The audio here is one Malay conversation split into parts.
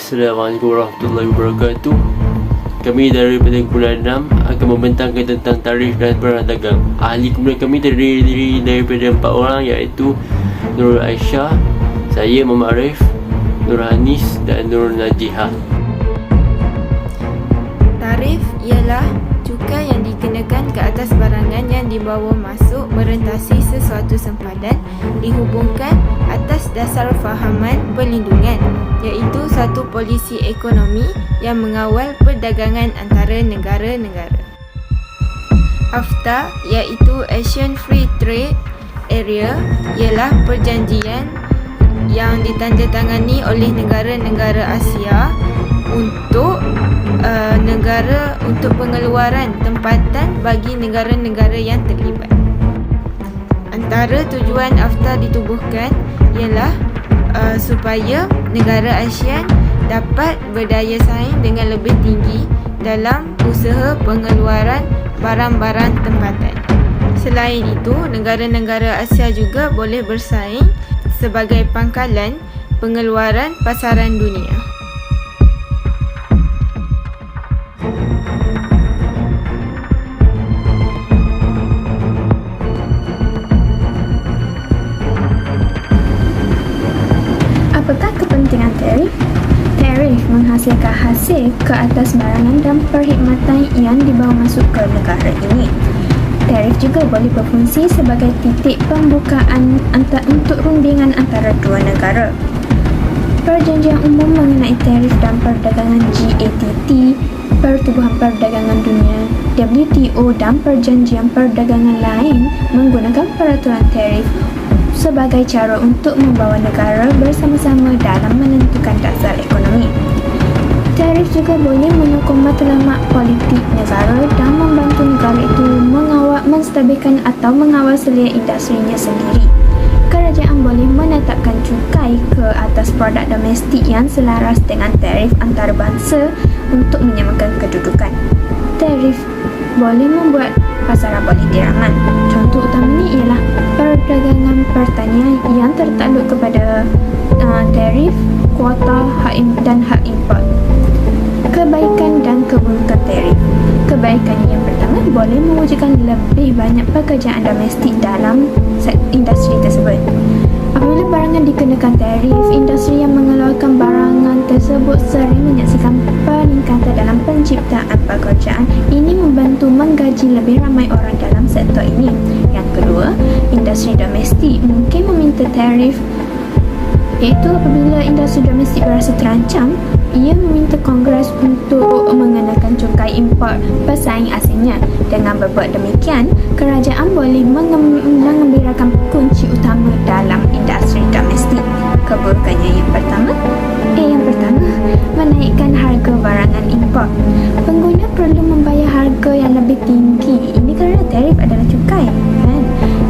Assalamualaikum warahmatullahi wabarakatuh. Kami daripada Kumpulan 6 akan membentangkan tentang tarif dan perang dagang. Ahli kumpulan kami terdiri daripada 4 orang, iaitu Nurul Aisyah, saya Muhammad Arif, Nur Hanis dan Nur Najihah. Tarif ialah cukai yang dikenakan ke atas barangan yang dibawa masuk merentasi sesuatu sempadan dihubungkan atas dasar fahaman perlindungan, iaitu satu polisi ekonomi yang mengawal perdagangan antara negara-negara. AFTA iaitu Asian Free Trade Area ialah perjanjian yang ditandatangani oleh negara-negara Asia untuk untuk pengeluaran tempatan bagi negara-negara yang terlibat. Antara tujuan AFTA ditubuhkan ialah supaya negara ASEAN dapat berdaya saing dengan lebih tinggi dalam usaha pengeluaran barang-barang tempatan. Selain itu, negara-negara Asia juga boleh bersaing sebagai pangkalan pengeluaran pasaran dunia. Apakah kepentingan tarif? Tarif menghasilkan hasil ke atas barangan dan perkhidmatan yang dibawa masuk ke negara ini. Tarif juga boleh berfungsi sebagai titik pembukaan untuk rundingan antara dua negara. Perjanjian umum mengenai tarif dan perdagangan GATT, Pertubuhan Perdagangan Dunia, WTO dan perjanjian perdagangan lain menggunakan peraturan tarif sebagai cara untuk membawa negara bersama-sama dalam menentukan dasar ekonomi. Tarif juga boleh menyokong matlamat politik negara dan membantu negara itu menstabilkan atau mengawal selia industrinya sendiri. Kerajaan boleh menetapkan cukai ke atas produk domestik yang selaras dengan tarif antarabangsa untuk menyamakan kedudukan. Tarif boleh membuat pasaran politik aman. Contoh utamanya ialah perdagangan pertanian yang tertakluk kepada tarif, kuota, dan hak import. Kebaikan dan keburukan tarif. Kebaikan yang pertama boleh mewujudkan lebih banyak pekerjaan domestik dalam industri tersebut. Apabila barangan dikenakan tarif, industri yang mengeluarkan barangan tersebut sering menyaksikan peningkatan dalam penciptaan pekerjaan. Ini membantu menggaji lebih ramai orang dalam sektor ini. Yang kedua, industri domestik mungkin meminta tarif, iaitu apabila industri domestik berasa terancam, ia meminta Kongres untuk mengenakan cukai import pesaing asingnya. Dengan berbuat demikian, kerajaan boleh mengembirakan kunci utama dalam industri domestik. Keburukannya yang pertama, menaikkan harga barangan import. Pengguna perlu membayar harga yang lebih tinggi. Ini kerana tarif adalah cukai, kan?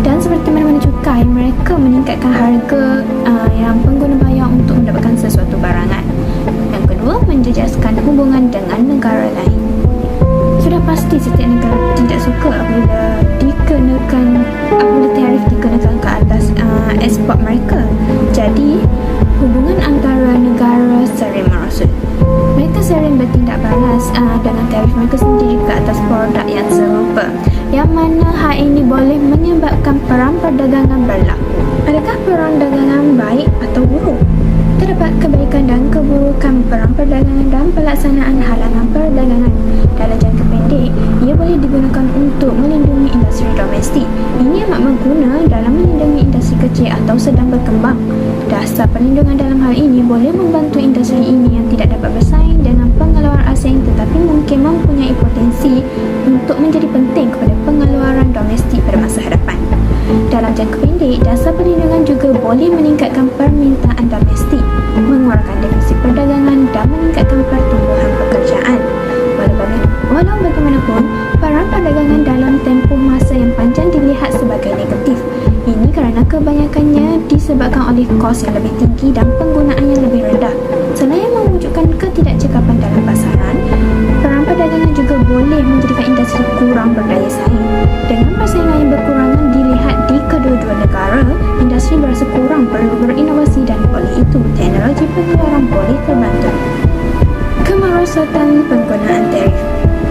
Dan seperti mana-mana cukai, mereka meningkatkan harga yang pengguna bayar untuk mendapatkan sesuatu barangan. Yang kedua, menjejaskan hubungan dengan negara lain. Sudah pasti setiap negara tidak suka apabila tarif dikenakan ke atas ekspor mereka. Jadi, hubungan antara negara sering merosot. Mereka sering bertindak balas dengan tarif mereka sendiri ke atas produk yang serupa, yang mana hal ini boleh menyebabkan perang perdagangan berlaku. Adakah perang dagangan baik atau buruk? Terdapat kebaikan dan keburukan perang perdagangan dan pelaksanaan halangan perdagangan. Dalam jangka pendek, ia boleh digunakan untuk melindungi industri domestik. Ini amat berguna dalam melindungi industri kecil atau sedang berkembang. Dasar perlindungan dalam hal ini boleh membantu industri ini yang tidak dapat bersaing dengan pengeluaran asing tetapi mungkin mempunyai potensi untuk menjadi penting kepada pengeluaran domestik pada masa hadapan. Dalam jangka pendek, dasar perlindungan juga boleh meningkatkan permintaan domestik, mengurangi defisit perdagangan dan meningkatkan pertumbuhan pekerjaan. Walau bagaimanapun, perang perdagangan dalam tempoh masa yang panjang dilihat sebagai negatif. Ini kerana kebanyakannya disebabkan oleh kos yang lebih tinggi dan penggunaan yang lebih rendah. Selain mewujudkan ketidakcekapan dalam pasaran, perang perdagangan juga boleh menjadikan industri kurang berdaya saing. Dengan persaingan yang berkurangan dilihat di kedua-dua negara, industri berasa kurang perlu berinovasi dan oleh itu teknologi pengeluaran boleh terbantu. kerosakan penggunaan tarif.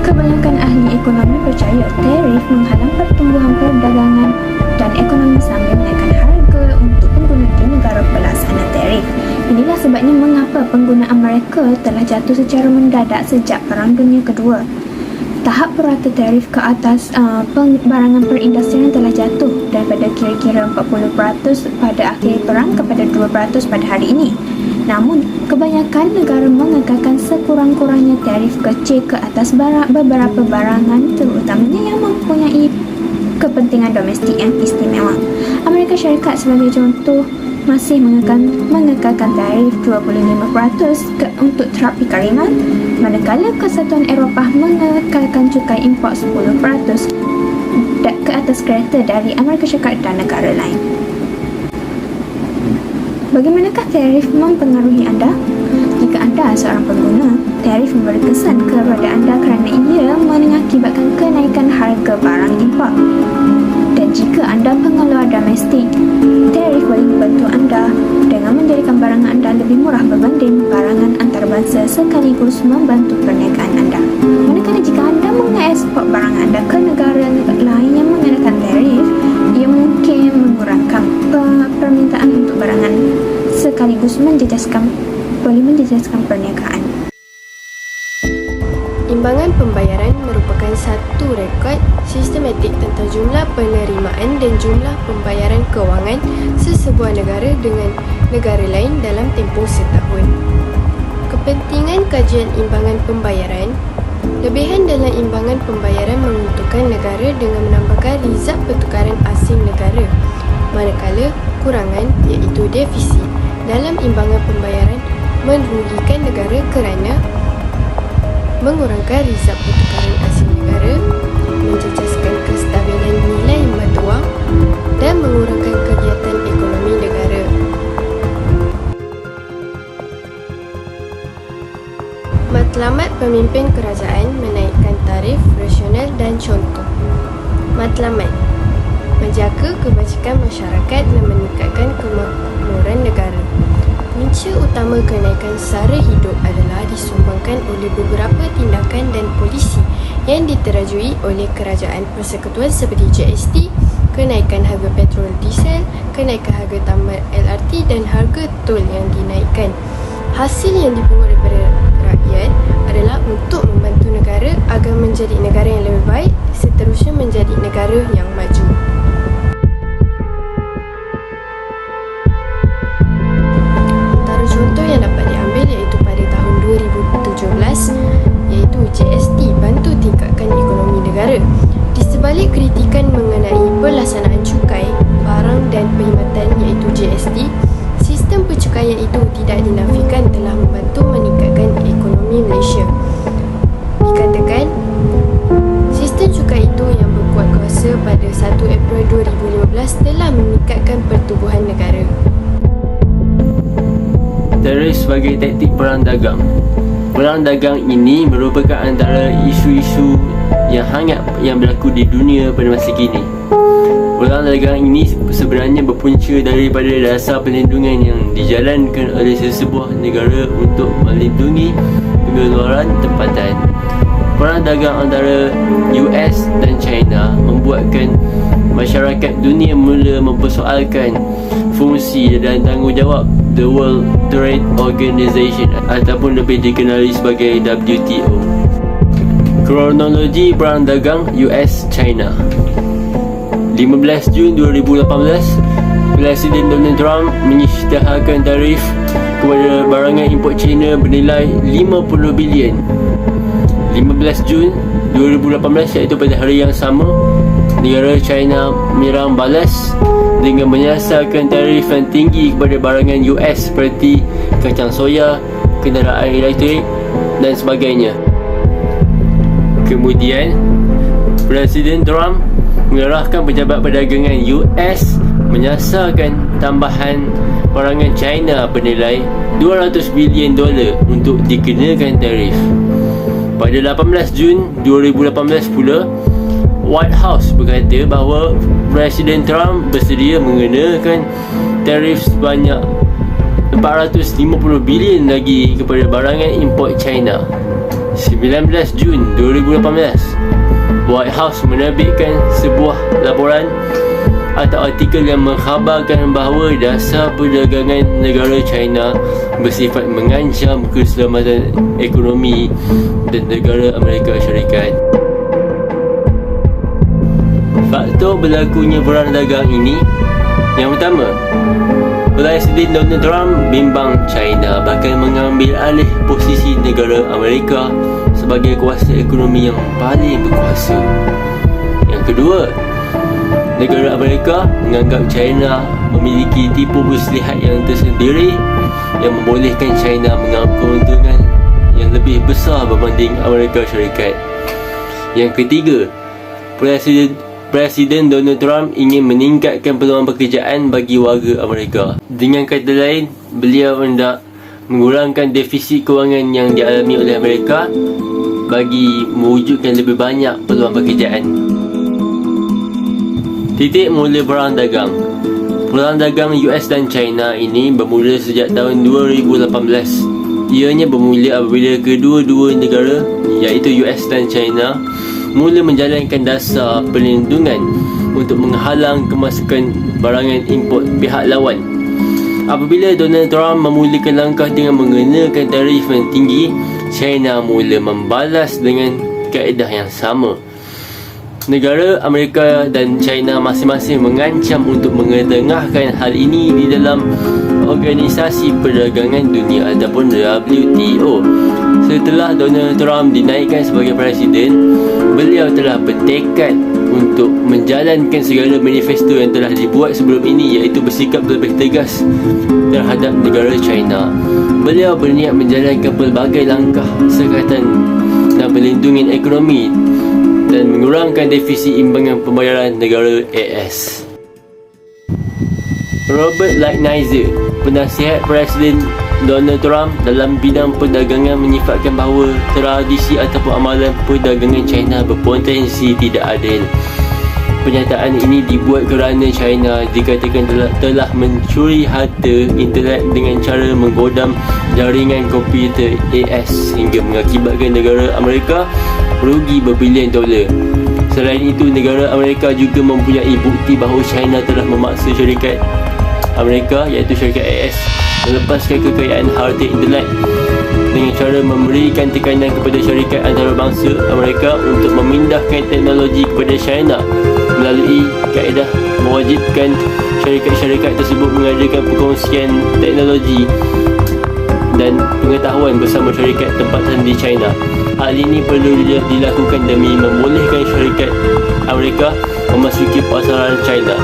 Kebanyakan ahli ekonomi percaya tarif menghalang pertumbuhan perdagangan dan ekonomi sambil menaikkan harga untuk pengguna di negara pelaksana tarif. Inilah sebabnya mengapa penggunaan mereka telah jatuh secara mendadak sejak Perang Dunia Kedua. Tahap purata tarif ke atas barangan perindustrian telah jatuh daripada kira-kira 40% pada akhir perang kepada 2% pada hari ini. Namun, kebanyakan negara mengekalkan sekurang-kurangnya tarif kecil ke atas beberapa barangan, terutamanya yang mempunyai kepentingan domestik yang istimewa. Amerika Syarikat sebagai contoh masih mengekalkan tarif 25% untuk terapi ringan, manakala Kesatuan Eropah mengekalkan cukai import 10% ke atas kereta dari Amerika Syarikat dan negara lain. Bagaimanakah tarif mempengaruhi anda? Jika anda seorang pengguna, tarif memberi kesan kepada anda kerana ia mengakibatkan kenaikan harga barang import. Dan jika anda pengeluar domestik, tarif boleh membantu anda dengan menjadikan barangan anda lebih murah berbanding barangan antarabangsa sekaligus membantu perniagaan anda. Manakala jika anda mengekspor barangan anda ke negara lain yang mengenakan tarif, ia mungkin mengurangkan permintaan untuk barangan sekaligus boleh menjejaskan perniagaan. Imbangan pembayaran merupakan satu rekod sistematik tentang jumlah penerimaan dan jumlah pembayaran kewangan sesebuah negara dengan negara lain dalam tempoh setahun. Kepentingan kajian imbangan pembayaran. Lebihan dalam imbangan pembayaran menguntungkan negara dengan menambahkan rizab pertukaran asing negara, manakala kurangan iaitu defisit dalam imbangan pembayaran merugikan negara kerana mengurangkan rizab pertukaran asing negara, menjejaskan kestabilan nilai mata wang dan mengurangkan kegiatan ekonomi negara. Matlamat pemimpin kerajaan menaikkan tarif rasional dan contoh. Matlamat menjaga kebajikan masyarakat dan meningkatkan kemakmuran negara. Punca utama kenaikan sara hidup adalah disumbangkan oleh beberapa tindakan dan polisi yang diterajui oleh kerajaan persekutuan seperti GST, kenaikan harga petrol diesel, kenaikan harga tamat LRT dan harga tol yang dinaikkan. Hasil yang dipungut daripada rakyat adalah untuk membantu negara agar menjadi negara yang lebih baik, seterusnya menjadi negara yang maju. Contoh yang dapat diambil iaitu pada tahun 2017 iaitu GST bantu tingkatkan ekonomi negara. Di sebalik kritikan mengenai pelaksanaan cukai barang dan perkhidmatan iaitu GST, sistem percukaian itu tidak dinafikan telah membantu meningkatkan ekonomi Malaysia. Dikatakan sistem cukai itu yang berkuat kuasa pada 1 April 2015 telah meningkatkan pertumbuhan negara. Tarif sebagai taktik perang dagang. Perang dagang ini merupakan antara isu-isu yang hangat yang berlaku di dunia pada masa kini. Perang dagang ini sebenarnya berpunca daripada dasar perlindungan yang dijalankan oleh sesebuah negara untuk melindungi pengeluaran tempatan. Perang dagang antara US dan China membuatkan masyarakat dunia mula mempersoalkan fungsi dan tanggungjawab The World Trade Organization ataupun lebih dikenali sebagai WTO. Kronologi perang dagang US-China. 15 Jun 2018, Presiden Donald Trump mengisytiharkan tarif kepada barangan import China bernilai 50 bilion. 15 Jun 2018 iaitu pada hari yang sama, negara China menyerang balas dengan menyasarkan tarif yang tinggi kepada barangan US seperti kacang soya, kenderaan elektrik dan sebagainya. Kemudian, Presiden Trump mengerahkan pejabat perdagangan US menyasarkan tambahan barangan China bernilai $200 bilion untuk dikenakan tarif. Pada 18 Jun 2018 pula, White House berkata bahawa Presiden Trump bersedia mengenakan tarif sebanyak $450 bilion lagi kepada barangan import China. 19 Jun 2018, White House menerbitkan sebuah laporan atau artikel yang mengkhabarkan bahawa dasar perdagangan negara China bersifat mengancam keselamatan ekonomi dan negara Amerika Syarikat. Faktor berlakunya perang dagang ini, yang pertama, Presiden Donald Trump bimbang China bakal mengambil alih posisi negara Amerika sebagai kuasa ekonomi yang paling berkuasa. Yang kedua, negara Amerika menganggap China memiliki tipu muslihat yang tersendiri yang membolehkan China mengambil keuntungan yang lebih besar berbanding Amerika Syarikat. Yang ketiga, Presiden Donald Trump ingin meningkatkan peluang pekerjaan bagi warga Amerika. Dengan kata lain, beliau hendak mengurangkan defisit kewangan yang dialami oleh Amerika bagi mewujudkan lebih banyak peluang pekerjaan. Titik mula perang dagang. Perang dagang US dan China ini bermula sejak tahun 2018. Ianya bermula apabila kedua-dua negara, iaitu US dan China, mula menjalankan dasar perlindungan untuk menghalang kemasukan barangan import pihak lawan. Apabila Donald Trump memulakan langkah dengan mengenakan tarif yang tinggi, China mula membalas dengan kaedah yang sama. Negara Amerika dan China masing-masing mengancam untuk mengetengahkan hal ini di dalam Organisasi Perdagangan Dunia ataupun WTO. Setelah Donald Trump dinaikkan sebagai presiden, beliau telah bertekad untuk menjalankan segala manifesto yang telah dibuat sebelum ini, iaitu bersikap lebih tegas terhadap negara China. Beliau berniat menjalankan pelbagai langkah sekatan dan perlindungan ekonomi dan mengurangkan defisit imbangan pembayaran negara AS. Robert Lighthizer, penasihat Presiden Donald Trump dalam bidang perdagangan, menyifatkan bahawa tradisi ataupun amalan perdagangan China berpotensi tidak adil. Pernyataan ini dibuat kerana China dikatakan telah mencuri harta internet dengan cara menggodam jaringan komputer AS hingga mengakibatkan negara Amerika rugi berbilion dolar. Selain itu, negara Amerika juga mempunyai bukti bahawa China telah memaksa syarikat Amerika, iaitu syarikat AS, melepaskan kekayaan harta internet dengan cara memberikan tekanan kepada syarikat antarabangsa Amerika untuk memindahkan teknologi kepada China melalui kaedah mewajibkan syarikat-syarikat tersebut mengadakan perkongsian teknologi dan pengetahuan bersama syarikat tempatan di China. Hal ini perlu dilakukan demi membolehkan syarikat Amerika memasuki pasaran China.